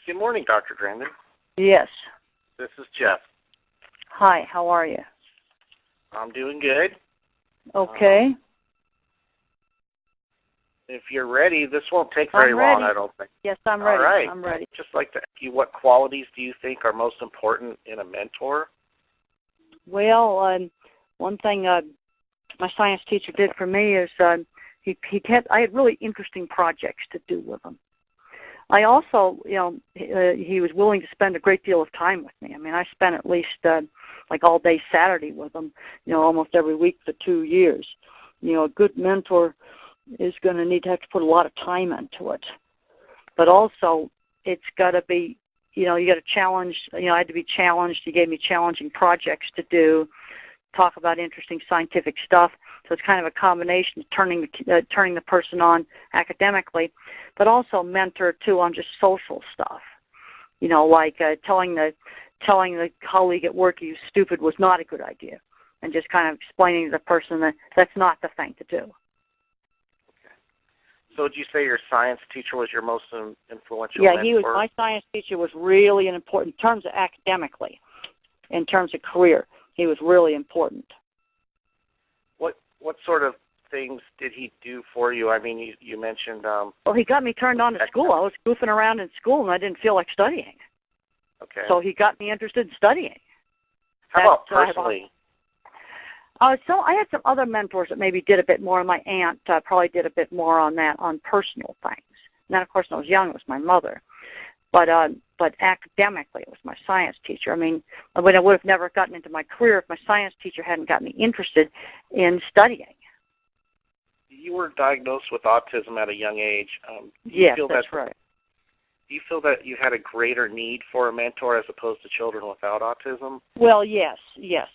Good morning, Dr. Grandin. Yes. This is Jeff. Hi, how are you? I'm doing good. Okay. If you're ready, this won't take very long, I don't think. Yes, I'm ready. All right. I'm ready. Just like to ask you, what qualities do you think are most important in a mentor? Well, one thing my science teacher did for me is I had really interesting projects to do with him. I also, he was willing to spend a great deal of time with me. I mean, I spent at least like all day Saturday with him, almost every week for 2 years. A good mentor is going to need to have to put a lot of time into it. But also, it's got to be, you got to challenge, I had to be challenged. He gave me challenging projects to do, talk about interesting scientific stuff. So it's kind of a combination of turning the person on academically, but also mentor too on just social stuff. Like telling the colleague at work he's stupid was not a good idea, and just kind of explaining to the person that that's not the thing to do. Okay. So would you say your science teacher was your most influential mentor? Yeah, my science teacher was really important in terms of academically, in terms of career. He was really important. What sort of things did he do for you? I mean, you mentioned... well, he got me turned on to school. I was goofing around in school, and I didn't feel like studying. Okay. So he got me interested in studying. How about personally? So I had some other mentors that maybe did a bit more. My aunt probably did a bit more on that, on personal things. And then, of course, when I was young, it was my mother. But academically, it was my science teacher. I mean, I would have never gotten into my career if my science teacher hadn't got me interested in studying. You were diagnosed with autism at a young age. Yes, that's right. Do you feel that you had a greater need for a mentor as opposed to children without autism? Well, yes,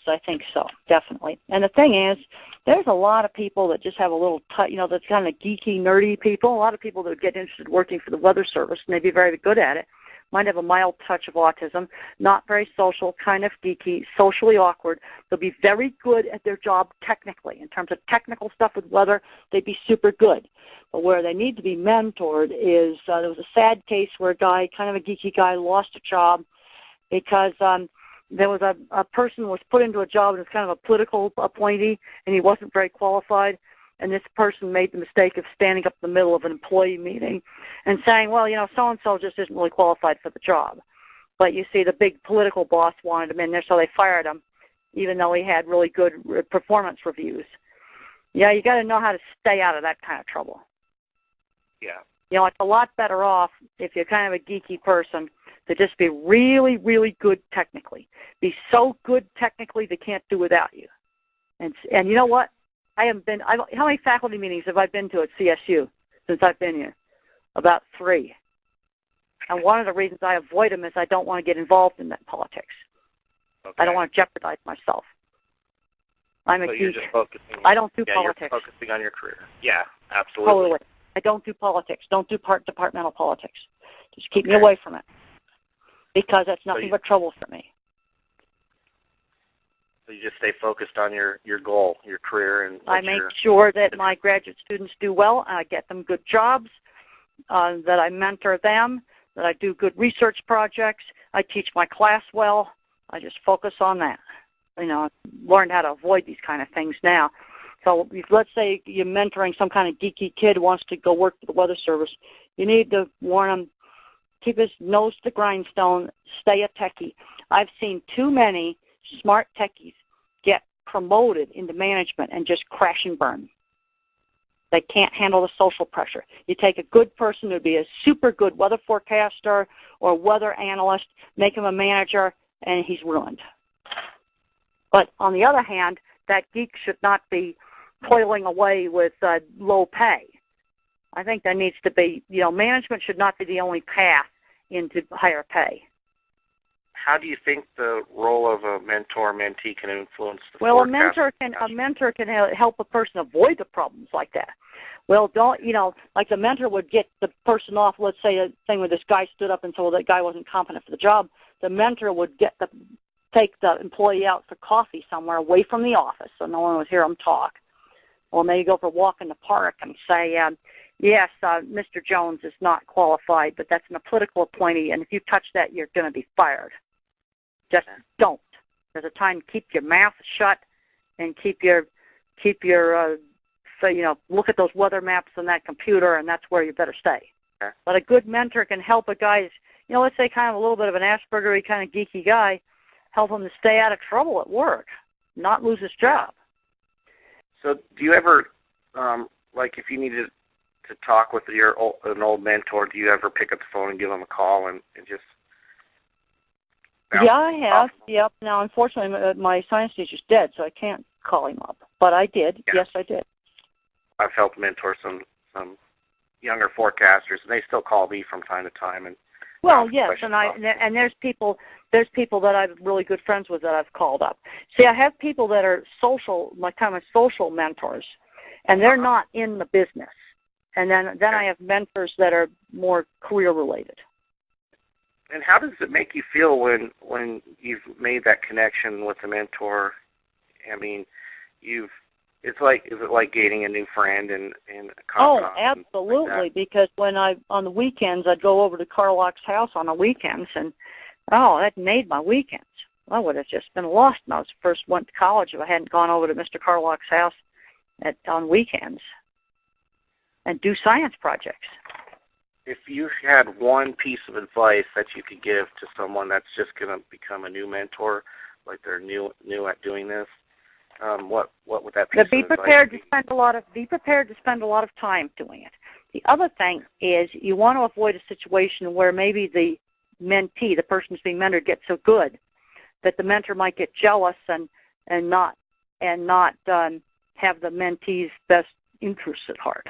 I think so, definitely. And the thing is, there's a lot of people that just have a little, that's kind of geeky, nerdy people. A lot of people that would get interested working for the Weather Service, and they'd be very good at it. Might have a mild touch of autism, not very social, kind of geeky, socially awkward. They'll be very good at their job technically. In terms of technical stuff with weather, they'd be super good. But where they need to be mentored is, there was a sad case where a guy, kind of a geeky guy, lost a job because there was a person was put into a job and was kind of a political appointee, and he wasn't very qualified. And this person made the mistake of standing up in the middle of an employee meeting and saying, well, so-and-so just isn't really qualified for the job. But you see, the big political boss wanted him in there, so they fired him, even though he had really good performance reviews. Yeah, you got to know how to stay out of that kind of trouble. Yeah. It's a lot better off if you're kind of a geeky person to just be really, really good technically. Be so good technically they can't do without you. And you know what? How many faculty meetings have I been to at CSU since I've been here? About 3. And one of the reasons I avoid them is I don't want to get involved in that politics. Okay. I don't want to jeopardize myself. I'm a geek. You're just focusing. I don't do politics. You're focusing on your career. Yeah, absolutely. Totally. I don't do politics. Don't do departmental politics. Just keep me away from it, because that's nothing but trouble for me. So you just stay focused on your goal, your career, and I make sure that my graduate students do well. I get them good jobs, that I mentor them, that I do good research projects. I teach my class well. I just focus on that. Learned how to avoid these kind of things now. So if, let's say you're mentoring some kind of geeky kid who wants to go work for the Weather Service, you need to warn him, keep his nose to the grindstone, stay a techie. I've seen too many smart techies get promoted into management and just crash and burn. They can't handle the social pressure. You take a good person who would be a super good weather forecaster or weather analyst, make him a manager, and he's ruined. But on the other hand, that geek should not be toiling away with low pay. I think there needs to be, management should not be the only path into higher pay. How do you think the role of a mentor-mentee can influence the Well, a mentor can help a person avoid the problems like that. Well, like the mentor would get the person off, let's say a thing where this guy stood up and told that guy wasn't competent for the job. The mentor would take the employee out for coffee somewhere away from the office so no one would hear him talk. Or maybe go for a walk in the park and say, Yes, Mr. Jones is not qualified, but that's a political appointee, and if you touch that, you're going to be fired. Just don't. There's a time to keep your mouth shut and keep your so, you know, look at those weather maps on that computer, and that's where you better stay. Okay. But a good mentor can help a guy, you know, let's say kind of a little bit of an Asperger-y kind of geeky guy, help him to stay out of trouble at work, not lose his job. So do you ever, like if you needed to talk with an old mentor, do you ever pick up the phone and give them a call and just... Yeah, I have. Yep. Now, unfortunately, my science teacher's dead, so I can't call him up. But I did. Yeah. Yes, I did. I've helped mentor some younger forecasters, and they still call me from time to time. And well, yes, and there's people that I'm really good friends with that I've called up. See, I have people that are social, my kind of social mentors, and they're not in the business. And then I have mentors that are more career related. And how does it make you feel when you've made that connection with a mentor? I mean, is it like gaining a new friend and a confidant? Oh, absolutely. Like, because when on the weekends, I'd go over to Carlock's house on the weekends, and that made my weekends. I would have just been lost when I first went to college if I hadn't gone over to Mr. Carlock's house on weekends and do science projects. If you had one piece of advice that you could give to someone that's just going to become a new mentor, like they're new at doing this, what would that piece of advice be? Be prepared to spend a lot of time doing it. The other thing is you want to avoid a situation where maybe the mentee, the person who's being mentored, gets so good that the mentor might get jealous and not have the mentee's best interests at heart.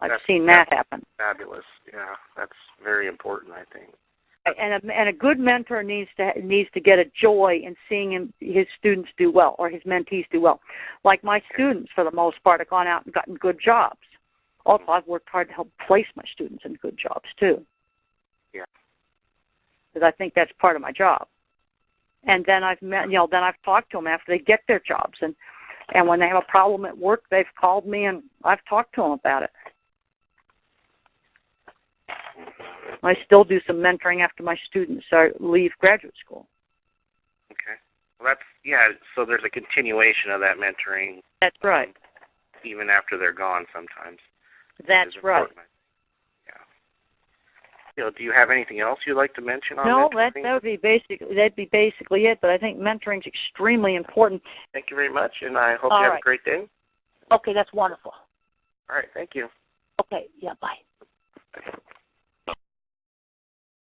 I've seen that happen. Fabulous. Yeah, that's very important, I think. And a good mentor needs to get a joy in seeing his students do well or his mentees do well. Like my students, for the most part, have gone out and gotten good jobs. Also, I've worked hard to help place my students in good jobs too. Yeah. Because I think that's part of my job. And then I've talked to them after they get their jobs, and when they have a problem at work, they've called me and I've talked to them about it. I still do some mentoring after my students leave graduate school. Okay. Well, so there's a continuation of that mentoring. That's right. Even after they're gone sometimes. That's right. Yeah. Do you have anything else you'd like to mention on mentoring? No, that'd be basically it, but I think mentoring's extremely important. Thank you very much, and I hope you have a great day. Okay, that's wonderful. All right, thank you. Okay, yeah, bye.